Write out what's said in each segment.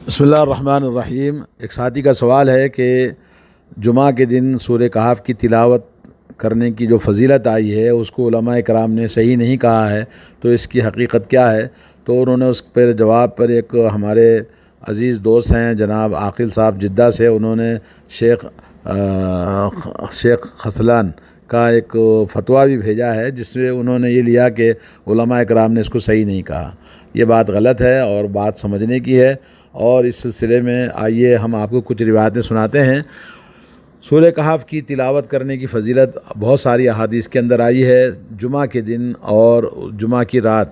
بسم اللہ الرحمن الرحیم۔ ایک ساتھی کا سوال ہے کہ جمعہ کے دن سورہ کہف کی تلاوت کرنے کی جو فضیلت آئی ہے اس کو علماء کرام نے صحیح نہیں کہا ہے، تو اس کی حقیقت کیا ہے؟ تو انہوں نے اس پر جواب پر ایک ہمارے عزیز دوست ہیں جناب عاقل صاحب جدہ سے، انہوں نے شیخ خسلان کا ایک فتویٰ بھی بھیجا ہے جس میں انہوں نے یہ لیا کہ علماء کرام نے اس کو صحیح نہیں کہا۔ یہ بات غلط ہے اور بات سمجھنے کی ہے، اور اس سلسلے میں آئیے ہم آپ کو کچھ روایتیں سناتے ہیں۔ سورہ کہف کی تلاوت کرنے کی فضیلت بہت ساری احادیث کے اندر آئی ہے، جمعہ کے دن اور جمعہ کی رات،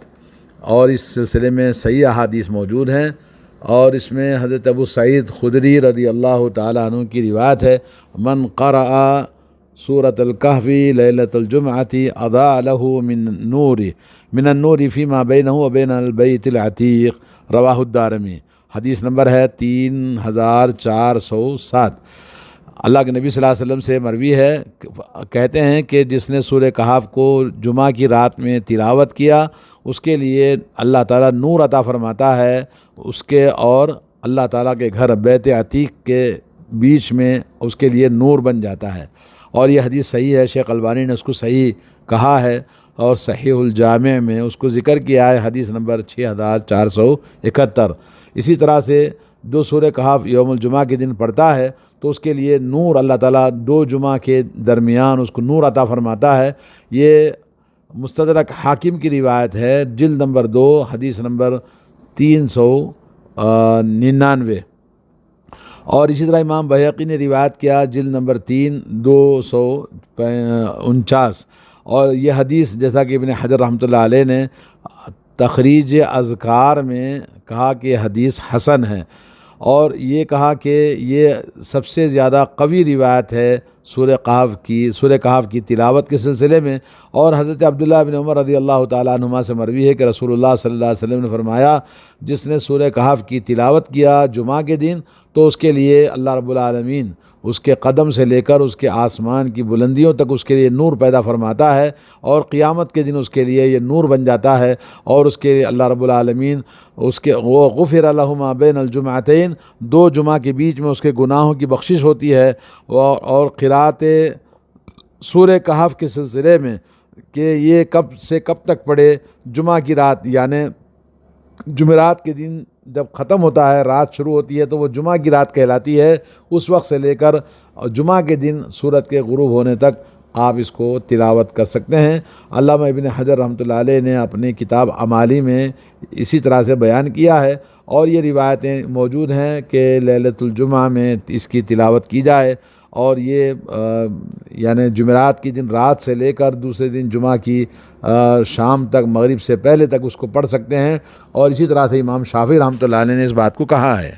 اور اس سلسلے میں صحیح احادیث موجود ہیں، اور اس میں حضرت ابو سعید خدری رضی اللہ تعالیٰ عنہ کی روایت ہے، من قرأ سورۃ الکہف لیلۃ الجمعۃ اضاء لہ من النور فیما بینہ وبین البیت العتیق، رواہ الدارمی۔ حدیث نمبر ہے 3407۔ اللہ کے نبی صلی اللہ علیہ وسلم سے مروی ہے، کہتے ہیں کہ جس نے سورہ کہف کو جمعہ کی رات میں تلاوت کیا اس کے لیے اللہ تعالیٰ نور عطا فرماتا ہے اس کے، اور اللہ تعالیٰ کے گھر بیت عتیق کے بیچ میں اس کے لیے نور بن جاتا ہے، اور یہ حدیث صحیح ہے۔ شیخ البانی نے اس کو صحیح کہا ہے اور صحیح الجامع میں اس کو ذکر کیا ہے، حدیث نمبر 6471۔ اسی طرح سے جو سورہ کہف یوم الجمعہ کے دن پڑھتا ہے تو اس کے لیے نور اللہ تعالیٰ دو جمعہ کے درمیان اس کو نور عطا فرماتا ہے۔ یہ مستدرک حاکم کی روایت ہے، جلد نمبر 2 حدیث نمبر 399، اور اسی طرح امام بہقی نے روایت کیا، جلد نمبر 3 249، اور یہ حدیث جیسا کہ ابن حجر رحمۃ اللہ علیہ نے تخریج اذکار میں کہا کہ حدیث حسن ہے، اور یہ کہا کہ یہ سب سے زیادہ قوی روایت ہے سورہ کہف کی تلاوت کے سلسلے میں۔ اور حضرت عبداللہ بن عمر رضی اللہ تعالیٰ عنہما سے مروی ہے کہ رسول اللہ صلی اللہ علیہ وسلم نے فرمایا، جس نے سورہ کہف کی تلاوت کیا جمعہ کے دن تو اس کے لیے اللہ رب العالمین اس کے قدم سے لے کر اس کے آسمان کی بلندیوں تک اس کے لیے نور پیدا فرماتا ہے، اور قیامت کے دن اس کے لیے یہ نور بن جاتا ہے، اور اس کے اللہ رب العالمین وہ غفر لہ ما بین الجمعتین، دو جمعہ کے بیچ میں اس کے گناہوں کی بخشش ہوتی ہے۔ اور قرأت سورہ کہف کے سلسلے میں کہ یہ کب سے کب تک پڑھے، جمعہ کی رات یعنی جمعرات کے دن جب ختم ہوتا ہے، رات شروع ہوتی ہے تو وہ جمعہ کی رات کہلاتی ہے، اس وقت سے لے کر جمعہ کے دن سورج کے غروب ہونے تک آپ اس کو تلاوت کر سکتے ہیں۔ علامہ ابن حجر رحمۃ اللہ علیہ نے اپنی کتاب اعمالی میں اسی طرح سے بیان کیا ہے، اور یہ روایتیں موجود ہیں کہ لیلۃ الجمعہ میں اس کی تلاوت کی جائے، اور یہ یعنی جمعرات کی دن رات سے لے کر دوسرے دن جمعہ کی شام تک، مغرب سے پہلے تک اس کو پڑھ سکتے ہیں، اور اسی طرح سے امام شافعی رحمۃ اللہ علیہ نے اس بات کو کہا ہے۔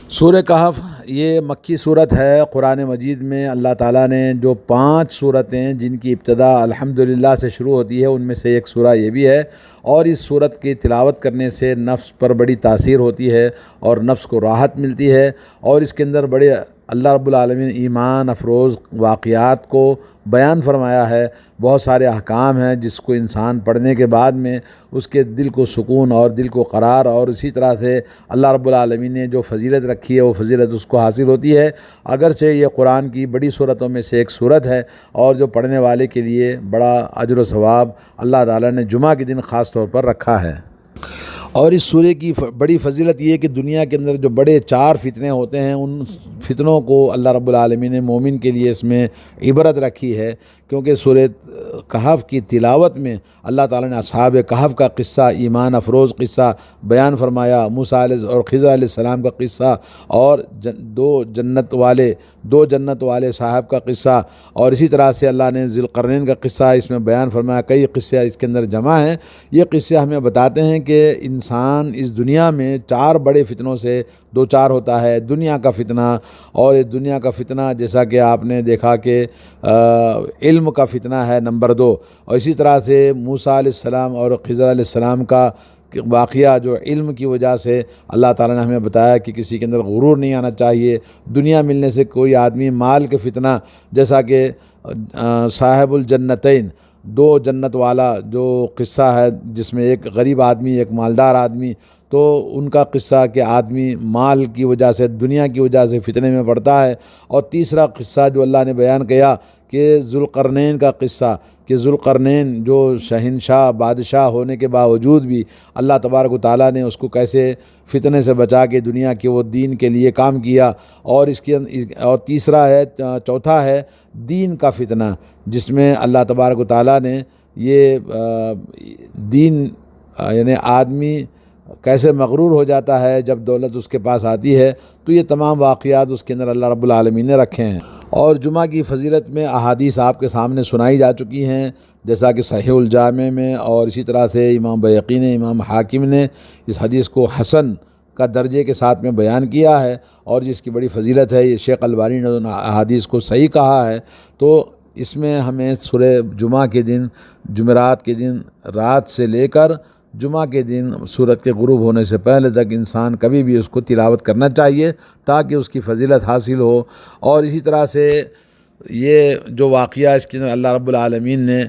سورہ کہف یہ مکی صورت ہے۔ قرآن مجید میں اللہ تعالیٰ نے جو 5 صورتیں جن کی ابتدا الحمدللہ سے شروع ہوتی ہے ان میں سے ایک سورہ یہ بھی ہے، اور اس صورت کی تلاوت کرنے سے نفس پر بڑی تاثیر ہوتی ہے اور نفس کو راحت ملتی ہے، اور اس کے اندر بڑے اللہ رب العالمین ایمان افروز واقعات کو بیان فرمایا ہے۔ بہت سارے احکام ہیں جس کو انسان پڑھنے کے بعد میں اس کے دل کو سکون اور دل کو قرار، اور اسی طرح سے اللہ رب العالمین نے جو فضیلت رکھی ہے وہ فضیلت اس کو حاصل ہوتی ہے۔ اگرچہ یہ قرآن کی بڑی صورتوں میں سے ایک صورت ہے، اور جو پڑھنے والے کے لیے بڑا اجر و ثواب اللہ تعالیٰ نے جمعہ کے دن خاص طور پر رکھا ہے۔ اور اس سورے کی بڑی فضیلت یہ ہے کہ دنیا کے اندر جو بڑے 4 فتنے ہوتے ہیں ان فتنوں کو اللہ رب العالمین نے مومن کے لیے اس میں عبرت رکھی ہے، کیونکہ سورہ کہف کی تلاوت میں اللہ تعالیٰ نے اصحاب کہف کا قصہ، ایمان افروز قصہ بیان فرمایا، موسیٰ اور خضر علیہ السلام کا قصہ، اور دو جنت والے صاحب کا قصہ، اور اسی طرح سے اللہ نے ذی القرنین کا قصہ اس میں بیان فرمایا۔ کئی قصے اس کے اندر جمع ہیں۔ یہ قصے ہمیں بتاتے ہیں کہ انسان اس دنیا میں 4 بڑے فتنوں سے 2 ہوتا ہے۔ دنیا کا فتنہ، اور دنیا کا فتنہ جیسا کہ آپ نے دیکھا کہ علم کا فتنہ ہے نمبر 2، اور اسی طرح سے موسیٰ علیہ السلام اور خضر علیہ السلام کا واقعہ جو علم کی وجہ سے اللہ تعالیٰ نے ہمیں بتایا کہ کسی کے اندر غرور نہیں آنا چاہیے، دنیا ملنے سے کوئی آدمی مال کے فتنہ، جیسا کہ صاحب الجنتین، 2 جنت والا جو قصہ ہے جس میں ایک غریب آدمی ایک مالدار آدمی، تو ان کا قصہ کہ آدمی مال کی وجہ سے، دنیا کی وجہ سے فتنے میں پڑتا ہے۔ اور تیسرا قصہ جو اللہ نے بیان کیا کہ ذوالقرنین کا قصہ، کہ ذوالقرنین جو شہنشاہ بادشاہ ہونے کے باوجود بھی اللہ تبارک و تعالیٰ نے اس کو کیسے فتنے سے بچا کے دنیا کے وہ دین کے لیے کام کیا۔ اور اور تیسرا ہے، چوتھا ہے دین کا فتنہ، جس میں اللہ تبارک و تعالیٰ نے یہ دین یعنی آدمی کیسے مغرور ہو جاتا ہے جب دولت اس کے پاس آتی ہے، تو یہ تمام واقعات اس کے اندر اللہ رب العالمین نے رکھے ہیں۔ اور جمعہ کی فضیلت میں احادیث آپ کے سامنے سنائی جا چکی ہیں، جیسا کہ صحیح الجامع میں، اور اسی طرح سے امام بیہقی نے، امام حاکم نے اس حدیث کو حسن کا درجے کے ساتھ میں بیان کیا ہے، اور جس کی بڑی فضیلت ہے۔ یہ شیخ البانی نے ان احادیث کو صحیح کہا ہے۔ تو اس میں ہمیں سورہ جمعہ کے دن، جمعرات کے دن رات سے لے کر جمعہ کے دن سورج کے غروب ہونے سے پہلے تک انسان کبھی بھی اس کو تلاوت کرنا چاہیے تاکہ اس کی فضیلت حاصل ہو۔ اور اسی طرح سے یہ جو واقعہ اس کے اندر اللہ رب العالمین نے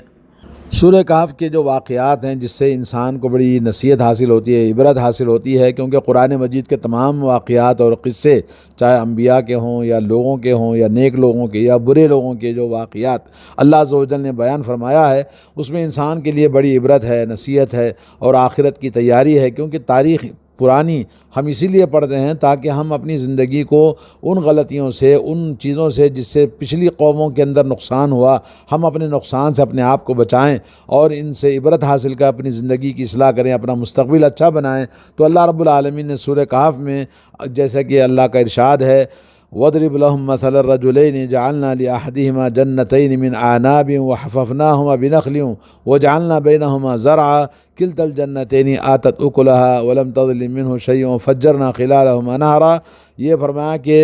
سورہ کہف کے جو واقعات ہیں، جس سے انسان کو بڑی نصیحت حاصل ہوتی ہے، عبرت حاصل ہوتی ہے، کیونکہ قرآن مجید کے تمام واقعات اور قصے، چاہے انبیاء کے ہوں یا لوگوں کے ہوں یا نیک لوگوں کے یا برے لوگوں کے، جو واقعات اللہ عز و جل نے بیان فرمایا ہے، اس میں انسان کے لیے بڑی عبرت ہے، نصیحت ہے اور آخرت کی تیاری ہے۔ کیونکہ تاریخ پرانی ہم اسی لیے پڑھتے ہیں تاکہ ہم اپنی زندگی کو ان غلطیوں سے، ان چیزوں سے جس سے پچھلی قوموں کے اندر نقصان ہوا، ہم اپنے نقصان سے اپنے آپ کو بچائیں اور ان سے عبرت حاصل کر اپنی زندگی کی اصلاح کریں، اپنا مستقبل اچھا بنائیں۔ تو اللہ رب العالمین نے سورہ کہف میں، جیسا کہ اللہ کا ارشاد ہے، وَاضْرِبْ لَهُم مَّثَلَ الرَّجُلَيْنِ جَعَلْنَا لِأَحَدِهِمَا جَنَّتَيْنِ مِنْ أَعْنَابٍ وَحَفَفْنَاهُمَا بِنَخْلٍ وَجَعَلْنَا بَيْنَهُمَا زَرْعًا كِلْتَا الْجَنَّتَيْنِ آتَتْ أُكُلَهَا وَلَمْ تَظْلِم مِّنْهُ شَيْئًا وَفَجَّرْنَا خِلَالَهُمَا نَهرًا۔ یہ فرمایا کہ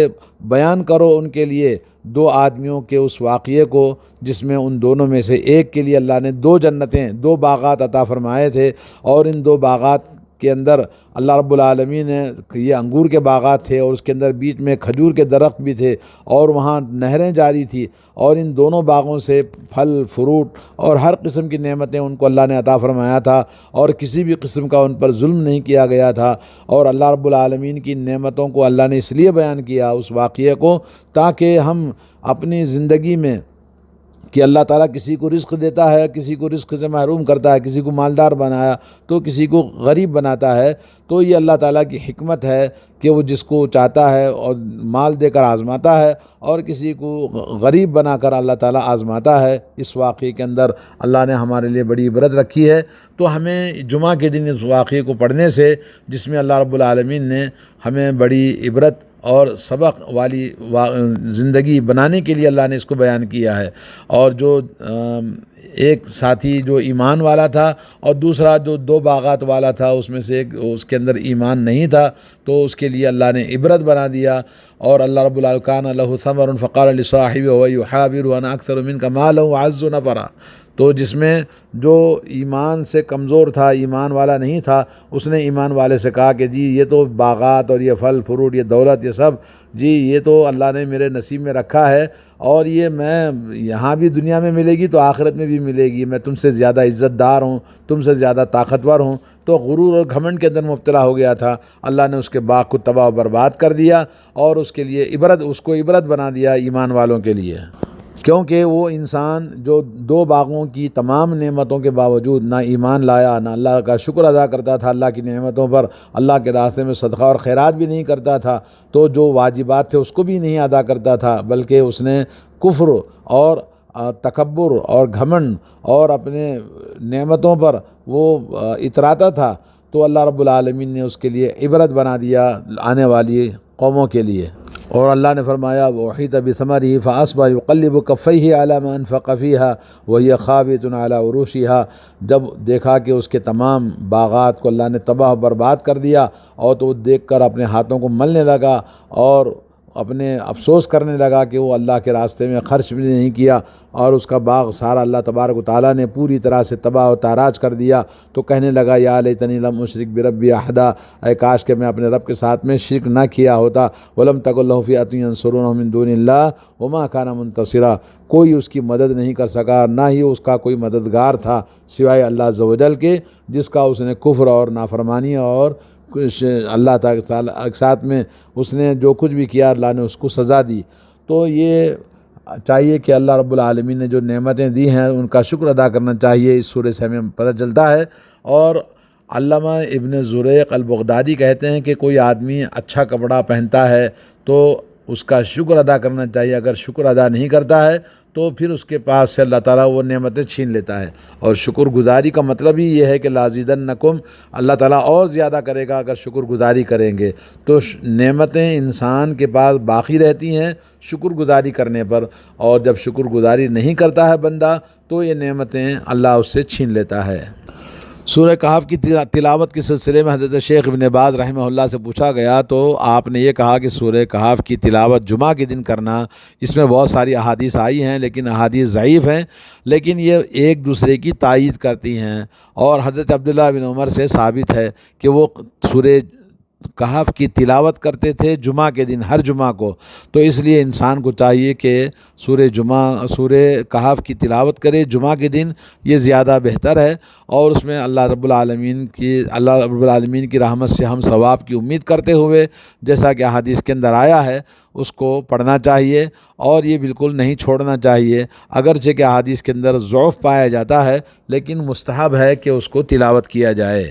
بیان کرو ان کے لیے دو آدمیوں کے اس واقعے کو جس میں ان دونوں میں سے ایک کے لیے اللہ نے دو جنتیں، دو باغات عطا فرمائے تھے، اور ان دو باغات کے اندر اللہ رب العالمین نے، یہ انگور کے باغات تھے اور اس کے اندر بیچ میں کھجور کے درخت بھی تھے اور وہاں نہریں جاری تھی، اور ان دونوں باغوں سے پھل فروٹ اور ہر قسم کی نعمتیں ان کو اللہ نے عطا فرمایا تھا، اور کسی بھی قسم کا ان پر ظلم نہیں کیا گیا تھا۔ اور اللہ رب العالمین کی نعمتوں کو اللہ نے اس لیے بیان کیا اس واقعے کو، تاکہ ہم اپنی زندگی میں، کہ اللہ تعالیٰ کسی کو رزق دیتا ہے، کسی کو رزق سے محروم کرتا ہے، کسی کو مالدار بنایا تو کسی کو غریب بناتا ہے، تو یہ اللہ تعالیٰ کی حکمت ہے کہ وہ جس کو چاہتا ہے اور مال دے کر آزماتا ہے، اور کسی کو غریب بنا کر اللہ تعالیٰ آزماتا ہے۔ اس واقعے کے اندر اللہ نے ہمارے لیے بڑی عبرت رکھی ہے۔ تو ہمیں جمعہ کے دن اس واقعے کو پڑھنے سے، جس میں اللہ رب العالمین نے ہمیں بڑی عبرت اور سبق والی زندگی بنانے کے لیے اللہ نے اس کو بیان کیا ہے۔ اور جو ایک ساتھی جو ایمان والا تھا اور دوسرا جو دو باغات والا تھا، اس میں سے ایک اس کے اندر ایمان نہیں تھا، تو اس کے لیے اللہ نے عبرت بنا دیا۔ اور اللہ رب العالمین کان لہ ثمر فقال لصاحبہ وهو يحاور انا اکثر منک مالا واعز نفرا، تو جس میں جو ایمان سے کمزور تھا، ایمان والا نہیں تھا، اس نے ایمان والے سے کہا کہ جی یہ تو باغات اور یہ پھل فروٹ، یہ دولت، یہ سب جی یہ تو اللہ نے میرے نصیب میں رکھا ہے، اور یہ میں یہاں بھی دنیا میں ملے گی تو آخرت میں بھی ملے گی، میں تم سے زیادہ عزت دار ہوں، تم سے زیادہ طاقتور ہوں۔ تو غرور اور گھمنڈ کے اندر مبتلا ہو گیا تھا، اللہ نے اس کے باغ کو تباہ و برباد کر دیا، اور اس کے لیے اس کو عبرت بنا دیا ایمان والوں کے لیے۔ کیونکہ وہ انسان جو دو باغوں کی تمام نعمتوں کے باوجود نہ ایمان لایا، نہ اللہ کا شکر ادا کرتا تھا اللہ کی نعمتوں پر، اللہ کے راستے میں صدقہ اور خیرات بھی نہیں کرتا تھا، تو جو واجبات تھے اس کو بھی نہیں ادا کرتا تھا، بلکہ اس نے کفر اور تکبر اور گھمنڈ اور اپنے نعمتوں پر وہ اتراتا تھا، تو اللہ رب العالمین نے اس کے لیے عبرت بنا دیا آنے والی قوموں کے لیے۔ اور اللہ نے فرمایا وَأُحِيطَ بِثَمَرِهِ فَأَصْبَحَ يُقَلِّبُ كَفَّيْهِ عَلَى مَا أَنفَقَ فِيهَا وَهِيَ خَاوِيَةٌ عَلَى عُرُوشِهَا، جب دیکھا کہ اس کے تمام باغات کو اللہ نے تباہ و برباد کر دیا، اور تو وہ دیکھ کر اپنے ہاتھوں کو ملنے لگا اور اپنے افسوس کرنے لگا کہ وہ اللہ کے راستے میں خرچ بھی نہیں کیا، اور اس کا باغ سارا اللہ تبارک و تعالیٰ نے پوری طرح سے تباہ و تاراج کر دیا۔ تو کہنے لگا یا لیتنی لم اشرک بربی احدا، اے کاش کہ میں اپنے رب کے ساتھ میں شرک نہ کیا ہوتا۔ ولم تکن لہ فئۃ ینصرونہ من دون اللہ وما کان منتصرا، کوئی اس کی مدد نہیں کر سکا، نہ ہی اس کا کوئی مددگار تھا سوائے اللہ عز و جل کے، جس کا اس نے کفر اور نافرمانی اور اللہ تعالیٰ کے ساتھ میں اس نے جو کچھ بھی کیا اللہ نے اس کو سزا دی۔ تو یہ چاہیے کہ اللہ رب العالمین نے جو نعمتیں دی ہیں ان کا شکر ادا کرنا چاہیے، اس سورہ سے ہمیں پتہ چلتا ہے۔ اور علامہ ابن زریق البغدادی کہتے ہیں کہ کوئی آدمی اچھا کپڑا پہنتا ہے تو اس کا شکر ادا کرنا چاہیے، اگر شکر ادا نہیں کرتا ہے تو پھر اس کے پاس سے اللہ تعالیٰ وہ نعمتیں چھین لیتا ہے۔ اور شکر گزاری کا مطلب ہی یہ ہے کہ لازیدنکم، اللہ تعالیٰ اور زیادہ کرے گا اگر شکر گزاری کریں گے۔ تو نعمتیں انسان کے پاس باقی رہتی ہیں شکر گزاری کرنے پر، اور جب شکر گزاری نہیں کرتا ہے بندہ تو یہ نعمتیں اللہ اس سے چھین لیتا ہے۔ سورہ کہف کی تلاوت کے سلسلے میں حضرت شیخ ابن باز رحمہ اللہ سے پوچھا گیا تو آپ نے یہ کہا کہ سورہ کہف کی تلاوت جمعہ کے دن کرنا، اس میں بہت ساری احادیث آئی ہیں لیکن احادیث ضعیف ہیں، لیکن یہ ایک دوسرے کی تائید کرتی ہیں۔ اور حضرت عبداللہ بن عمر سے ثابت ہے کہ وہ سورہ کہف کی تلاوت کرتے تھے جمعہ کے دن، ہر جمعہ کو۔ تو اس لیے انسان کو چاہیے کہ سورہ کہف کی تلاوت کرے جمعہ کے دن، یہ زیادہ بہتر ہے۔ اور اس میں اللہ رب العالمین کی رحمت سے ہم ثواب کی امید کرتے ہوئے، جیسا کہ احادیث کے اندر آیا ہے، اس کو پڑھنا چاہیے اور یہ بالکل نہیں چھوڑنا چاہیے، اگرچہ کہ احادیث کے اندر ضعف پایا جاتا ہے لیکن مستحب ہے کہ اس کو تلاوت کیا جائے۔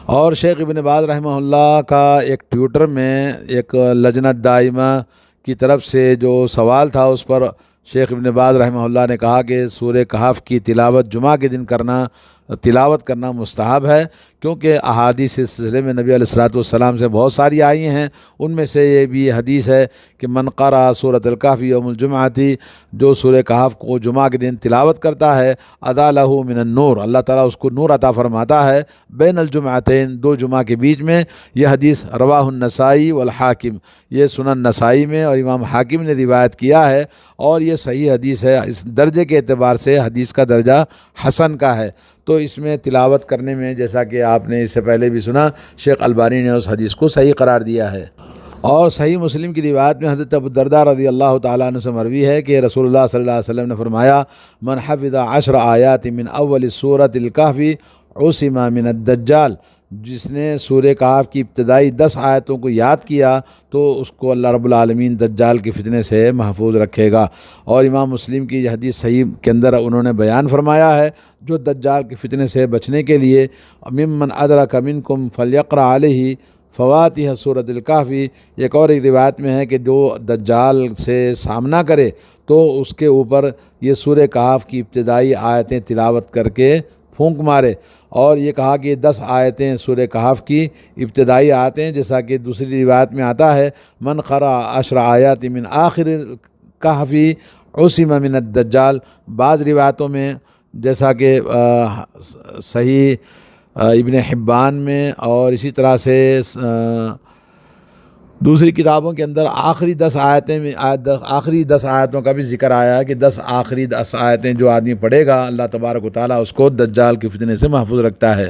اور شیخ ابن باز رحمہ اللہ کا ایک ٹویٹر میں ایک لجنت دائمہ کی طرف سے جو سوال تھا، اس پر شیخ ابن باز رحمہ اللہ نے کہا کہ سورہ کہف کی تلاوت جمعہ کے دن تلاوت کرنا مستحب ہے، کیونکہ احادیث اس سلسلے میں نبی علیہ الصلوۃ والسلام سے بہت ساری آئی ہیں۔ ان میں سے یہ بھی حدیث ہے کہ من قرأ سورۃ الکہف یوم الجمعہ، جو سورہ کہف کو جمعہ کے دن تلاوت کرتا ہے، ادا لہ من النور، اللہ تعالیٰ اس کو نور عطا فرماتا ہے، بین الجمعتین، دو جمعہ کے بیچ میں۔ یہ حدیث رواہ النسائی والحاکم، یہ سنن نسائی میں اور امام حاکم نے روایت کیا ہے، اور یہ صحیح حدیث ہے، اس درجے کے اعتبار سے حدیث کا درجہ حسن کا ہے۔ تو اس میں تلاوت کرنے میں، جیسا کہ آپ نے اس سے پہلے بھی سنا، شیخ البانی نے اس حدیث کو صحیح قرار دیا ہے۔ اور صحیح مسلم کی روایت میں حضرت ابو الدرداء رضی اللہ تعالیٰ عنہ سے مروی ہے کہ رسول اللہ صلی اللہ علیہ وسلم نے فرمایا، من حفظ 10 آیات من اول سورۃ الکہف عصم من الدجال، جس نے سورہ کہف کی ابتدائی 10 آیتوں کو یاد کیا تو اس کو اللہ رب العالمین دجال کے فتنے سے محفوظ رکھے گا۔ اور امام مسلم کی یہ حدیث صحیح کے اندر انہوں نے بیان فرمایا ہے، جو دجال کے فتنے سے بچنے کے لیے ممن ادرک منکم فلیقرأ علیہ فواتح سورۃ الکہف، ایک اور روایت میں ہے کہ جو دجال سے سامنا کرے تو اس کے اوپر یہ سورہ کہف کی ابتدائی آیتیں تلاوت کر کے پھونک مارے۔ اور یہ کہا کہ 10 آیتیں سورہ کہف کی ابتدائی آیتیں، جیسا کہ دوسری روایت میں آتا ہے، من قرأ 10 آیات من آخر الکہف عصم من الدجال۔ بعض روایتوں میں، جیسا کہ صحیح ابن حبان میں اور اسی طرح سے دوسری کتابوں کے اندر آخری 10 آیتوں کا بھی ذکر آیا ہے کہ آخری 10 آیتیں جو آدمی پڑھے گا اللہ تبارک و تعالیٰ اس کو دجال کے فتنے سے محفوظ رکھتا ہے۔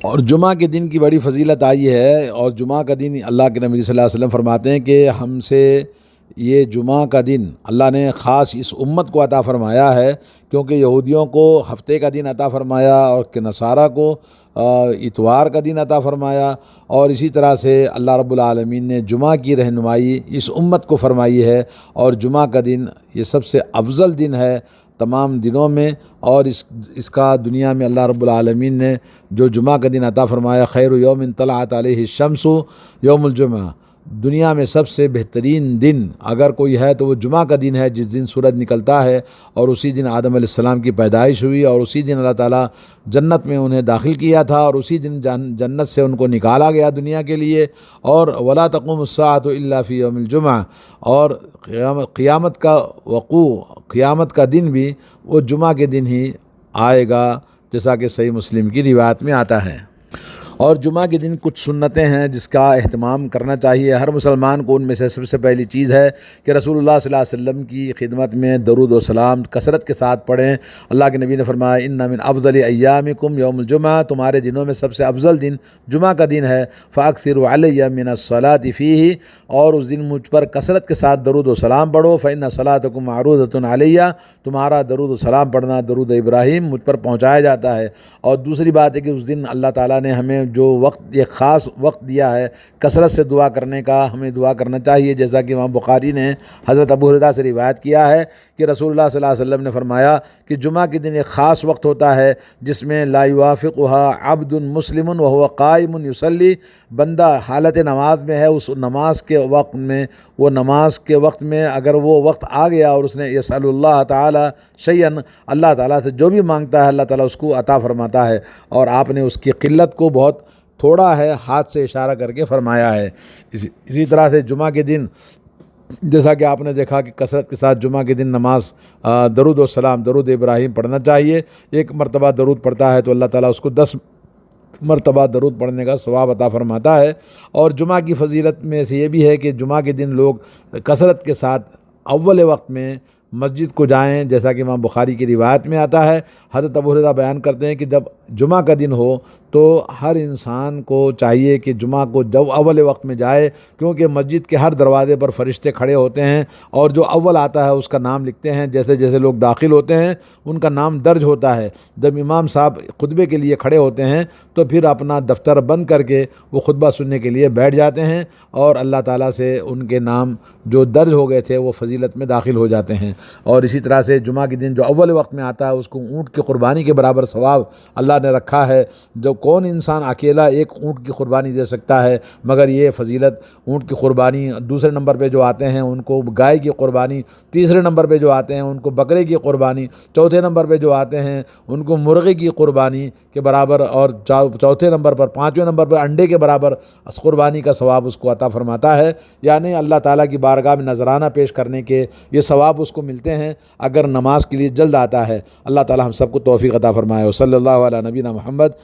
اور جمعہ کے دن کی بڑی فضیلت آئی ہے، اور جمعہ کا دن اللہ کے نبی صلی اللہ علیہ وسلم فرماتے ہیں کہ ہم سے یہ جمعہ کا دن اللہ نے خاص اس امت کو عطا فرمایا ہے، کیونکہ یہودیوں کو ہفتے کا دن عطا فرمایا اور کہ نصارہ کو اتوار کا دن عطا فرمایا، اور اسی طرح سے اللہ رب العالمین نے جمعہ کی رہنمائی اس امت کو فرمائی ہے۔ اور جمعہ کا دن یہ سب سے افضل دن ہے تمام دنوں میں، اور اس کا دنیا میں اللہ رب العالمین نے جو جمعہ کا دن عطا فرمایا، خیر یوم طلعت علیہ الشمس یوم الجمعہ، دنیا میں سب سے بہترین دن اگر کوئی ہے تو وہ جمعہ کا دن ہے، جس دن سورج نکلتا ہے، اور اسی دن آدم علیہ السلام کی پیدائش ہوئی، اور اسی دن اللہ تعالیٰ جنت میں انہیں داخل کیا تھا، اور اسی دن جنت سے ان کو نکالا گیا دنیا کے لیے۔ اور ولا تقوم الساعة الا فی یوم الجمعہ، اور قیامت کا وقوع، قیامت کا دن بھی وہ جمعہ کے دن ہی آئے گا، جیسا کہ صحیح مسلم کی روایت میں آتا ہے۔ اور جمعہ کے دن کچھ سنتیں ہیں جس کا اہتمام کرنا چاہیے ہر مسلمان کو۔ ان میں سے سب سے پہلی چیز ہے کہ رسول اللہ صلی اللہ علیہ وسلم کی خدمت میں درود و سلام کثرت کے ساتھ پڑھیں۔ اللہ کے نبی نے فرمایا، ان من افضل ایامکم یوم الجمعہ، تمہارے دنوں میں سب سے افضل دن جمعہ کا دن ہے، فاکثروا علی من الصلاۃ فیہ، اور اس دن مجھ پر کثرت کے ساتھ درود و سلام پڑھو، فإن صلاتکم معروضۃ علی، تمہارا درود و سلام پڑھنا درود ابراہیم مجھ پر پہنچایا جاتا ہے۔ اور دوسری بات ہے کہ اس دن اللہ تعالیٰ نے ہمیں جو وقت ایک خاص وقت دیا ہے کثرت سے دعا کرنے کا، ہمیں دعا کرنا چاہیے، جیسا کہ امام بخاری نے حضرت ابو ہریرہ سے روایت کیا ہے کہ رسول اللہ صلی اللہ علیہ وسلم نے فرمایا کہ جمعہ کے دن ایک خاص وقت ہوتا ہے جس میں لا یوافقها عبد مسلم وهو قائم یصلی، بندہ حالت نماز میں ہے، اس نماز کے وقت میں، وہ نماز کے وقت میں اگر وہ وقت آ گیا اور اس نے یسأل اللہ تعالی شیئا، اللہ تعالیٰ سے جو بھی مانگتا ہے اللہ تعالیٰ اس کو عطا فرماتا ہے، اور آپ نے اس کی قلت کو بہت تھوڑا ہے ہاتھ سے اشارہ کر کے فرمایا ہے۔ اسی طرح سے جمعہ کے دن جیسا کہ آپ نے دیکھا کہ کثرت کے ساتھ جمعہ کے دن نماز درود و سلام، درود ابراہیم پڑھنا چاہیے۔ ایک مرتبہ درود پڑھتا ہے تو اللہ تعالیٰ اس کو 10 مرتبہ درود پڑھنے کا ثواب عطا فرماتا ہے۔ اور جمعہ کی فضیلت میں سے یہ بھی ہے کہ جمعہ کے دن لوگ کثرت کے ساتھ اول وقت میں مسجد کو جائیں، جیسا کہ امام بخاری کی روایت میں آتا ہے۔ حضرت ابو ہریرہ بیان کرتے ہیں کہ جب جمعہ کا دن ہو تو ہر انسان کو چاہیے کہ جمعہ کو جب اول وقت میں جائے، کیونکہ مسجد کے ہر دروازے پر فرشتے کھڑے ہوتے ہیں اور جو اول آتا ہے اس کا نام لکھتے ہیں، جیسے جیسے لوگ داخل ہوتے ہیں ان کا نام درج ہوتا ہے۔ جب امام صاحب خطبے کے لیے کھڑے ہوتے ہیں تو پھر اپنا دفتر بند کر کے وہ خطبہ سننے کے لیے بیٹھ جاتے ہیں اور اللہ تعالیٰ سے ان کے نام جو درج ہو گئے تھے وہ فضیلت میں داخل ہو جاتے ہیں۔ اور اسی طرح سے جمعہ کے دن جو اول وقت میں آتا ہے اس کو اونٹ کی قربانی کے برابر ثواب اللہ نے رکھا ہے۔ جو کون انسان اکیلا ایک اونٹ کی قربانی دے سکتا ہے، مگر یہ فضیلت اونٹ کی قربانی، دوسرے نمبر پہ جو آتے ہیں ان کو گائے کی قربانی، تیسرے نمبر پہ جو آتے ہیں ان کو بکرے کی قربانی، چوتھے نمبر پہ جو آتے ہیں ان کو مرغے کی قربانی کے برابر، اور چوتھے نمبر پر، پانچویں نمبر پر انڈے کے برابر قربانی کا ثواب اس کو عطا فرماتا ہے۔ یعنی اللہ تعالیٰ کی بارگاہ میں نذرانہ پیش کرنے کے یہ ثواب اس کو ملتے ہیں اگر نماز کے لیے جلد آتا ہے۔ اللہ تعالیٰ ہم سب کو توفیق عطا فرمائے۔ صلی اللہ علیہ نبینا محمد۔